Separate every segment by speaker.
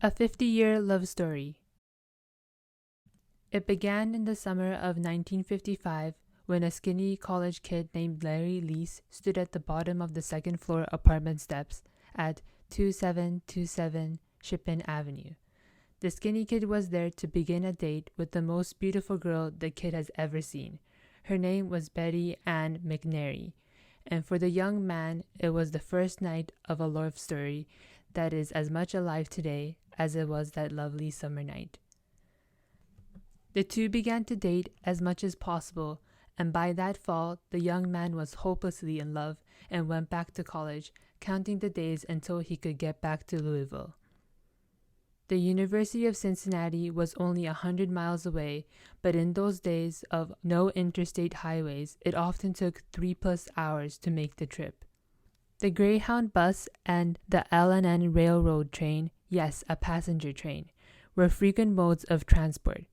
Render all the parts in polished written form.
Speaker 1: A 50-year love story. It began in the summer of 1955 when a skinny college kid named Larry Leis stood at the bottom of the second floor apartment steps at 2727 Shippen Avenue. The skinny kid was there to begin a date with the most beautiful girl the kid has ever seen. Her name was Betty Ann McNary, and for the young man, it was the first night of a love story that is as much alive today as it was that lovely summer night. The two began to date as much as possible, and by that fall, the young man was hopelessly in love and went back to college, counting the days until he could get back to Louisville. The University of Cincinnati was only 100 miles away, but in those days of no interstate highways, it often took 3+ hours to make the trip. The Greyhound bus and the L&N railroad train, yes, a passenger train, were frequent modes of transport.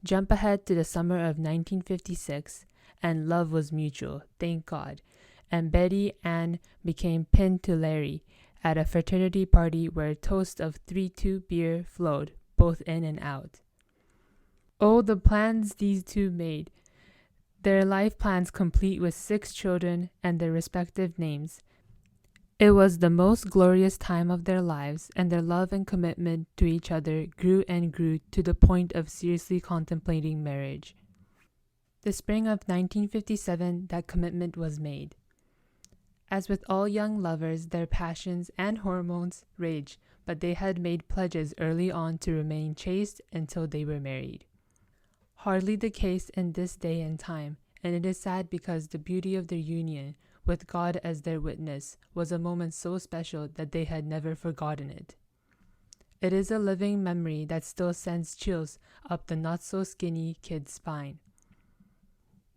Speaker 1: Jump ahead to the summer of 1956, and love was mutual, thank God, and Betty Ann became pinned to Larry at a fraternity party where a toast of 3-2 beer flowed, both in and out. Oh, the plans these two made! Their life plans complete with 6 children and their respective names. It was the most glorious time of their lives, and their love and commitment to each other grew and grew to the point of seriously contemplating marriage. The spring of 1957, that commitment was made. As with all young lovers, their passions and hormones raged, but they had made pledges early on to remain chaste until they were married. Hardly the case in this day and time, and it is sad because the beauty of their union, with God as their witness, was a moment so special that they had never forgotten it. It is a living memory that still sends chills up the not-so-skinny kid's spine.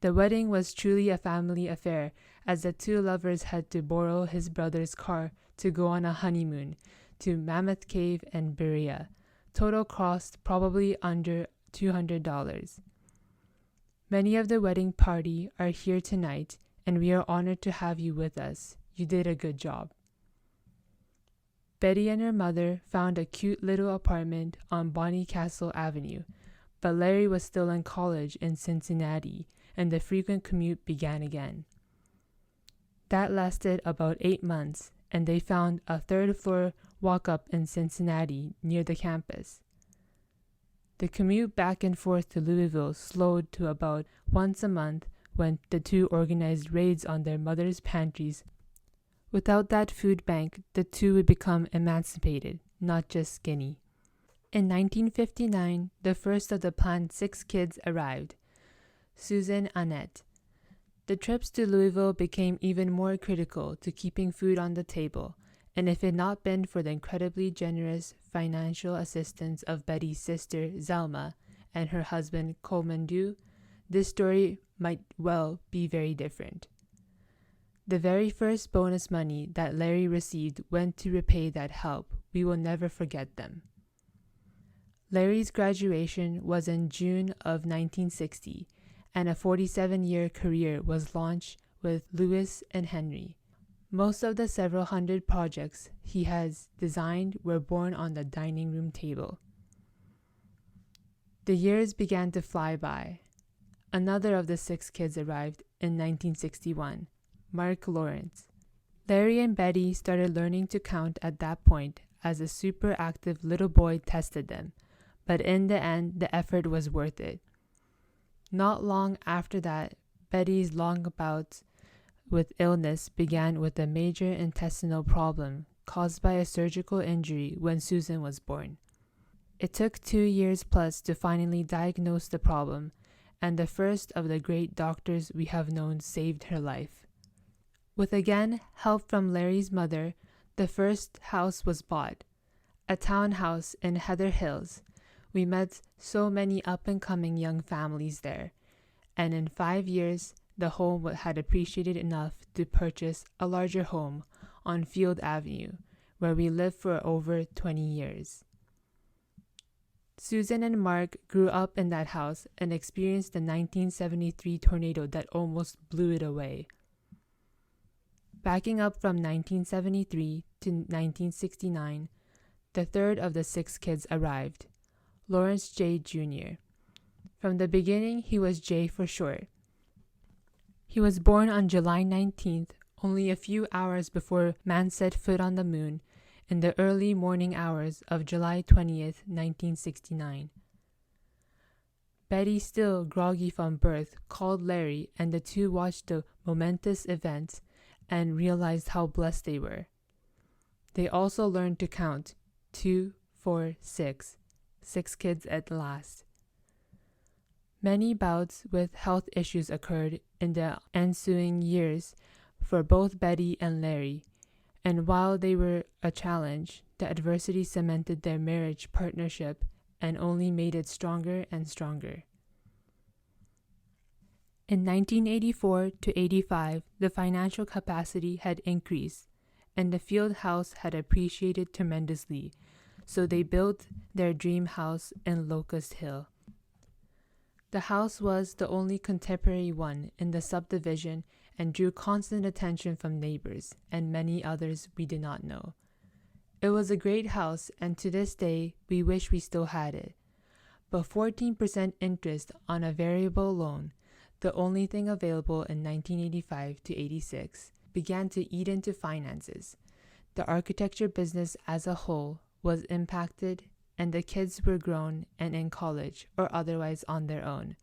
Speaker 1: The wedding was truly a family affair, as the two lovers had to borrow his brother's car to go on a honeymoon to Mammoth Cave and Berea. Total cost probably under $200. Many of the wedding party are here tonight, and we are honored to have you with us. You did a good job. Betty and her mother found a cute little apartment on Bonnycastle Avenue, but Larry was still in college in Cincinnati, and the frequent commute began again. That lasted about 8 months, and they found a third-floor walk-up in Cincinnati near the campus. The commute back and forth to Louisville slowed to about once a month when the two organized raids on their mother's pantries. Without that food bank, the two would become emancipated, not just skinny. In 1959, the first of the planned 6 kids arrived. Susan Annette. The trips to Louisville became even more critical to keeping food on the table, and if it had not been for the incredibly generous financial assistance of Betty's sister Zelma and her husband Coleman Dew, this story might well be very different. The very first bonus money that Larry received went to repay that help. We will never forget them. Larry's graduation was in June of 1960, and a 47-year career was launched with Lewis and Henry. Most of the several hundred projects he has designed were born on the dining room table. The years began to fly by. Another of the 6 kids arrived in 1961, Mark Lawrence. Larry and Betty started learning to count at that point as a super active little boy tested them, but in the end, the effort was worth it. Not long after that, Betty's long bouts with illness began with a major intestinal problem caused by a surgical injury when Susan was born. It took 2 years plus to finally diagnose the problem, and the first of the great doctors we have known saved her life. With again help from Larry's mother, the first house was bought, a townhouse in Heather Hills. We met so many up-and-coming young families there, and in 5 years, the home had appreciated enough to purchase a larger home on Field Avenue, where we lived for over 20 years. Susan and Mark grew up in that house and experienced the 1973 tornado that almost blew it away. Backing up from 1973 to 1969, the third of the 6 kids arrived, Lawrence J. Jr. From the beginning, he was J for short. He was born on July 19th, only a few hours before man set foot on the moon, in the early morning hours of July 20th, 1969. Betty, still groggy from birth, called Larry, and the two watched the momentous event and realized how blessed they were. They also learned to count 2, 4, 6. 6 kids at last. Many bouts with health issues occurred in the ensuing years for both Betty and Larry, and while they were a challenge, the adversity cemented their marriage partnership and only made it stronger and stronger. In 1984 to 85, the financial capacity had increased, and the field house had appreciated tremendously, so they built their dream house in Locust Hill. The house was the only contemporary one in the subdivision and drew constant attention from neighbors and many others we did not know. It was a great house, and to this day we wish we still had it. But 14% interest on a variable loan, the only thing available in 1985 to 86, began to eat into finances. The architecture business as a whole was impacted, and the kids were grown and in college or otherwise on their own.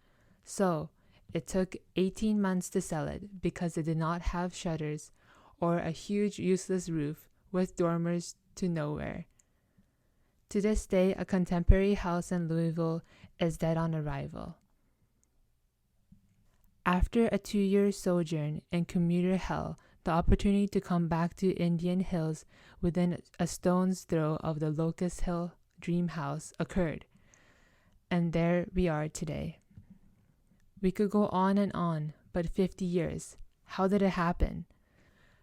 Speaker 1: So, it took 18 months to sell it because it did not have shutters or a huge useless roof with dormers to nowhere. To this day, a contemporary house in Louisville is dead on arrival. After a 2-year sojourn in commuter hell, the opportunity to come back to Indian Hills within a stone's throw of the Locust Hill dream house occurred, and there we are today. We could go on and on, but 50 years, how did it happen?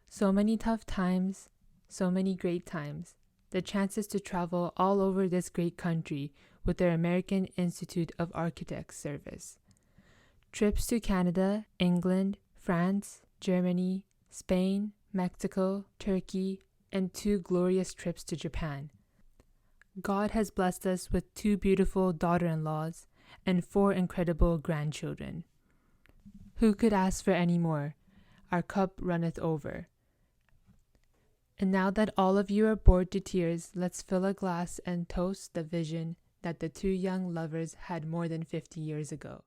Speaker 1: So many tough times, so many great times, the chances to travel all over this great country with their American Institute of Architects service. Trips to Canada, England, France, Germany, Spain, Mexico, Turkey, and 2 glorious trips to Japan. God has blessed us with 2 beautiful daughter-in-laws and 4 incredible grandchildren. Who could ask for any more? Our cup runneth over. And now that all of you are bored to tears, let's fill a glass and toast the vision that the 2 young lovers had more than 50 years ago.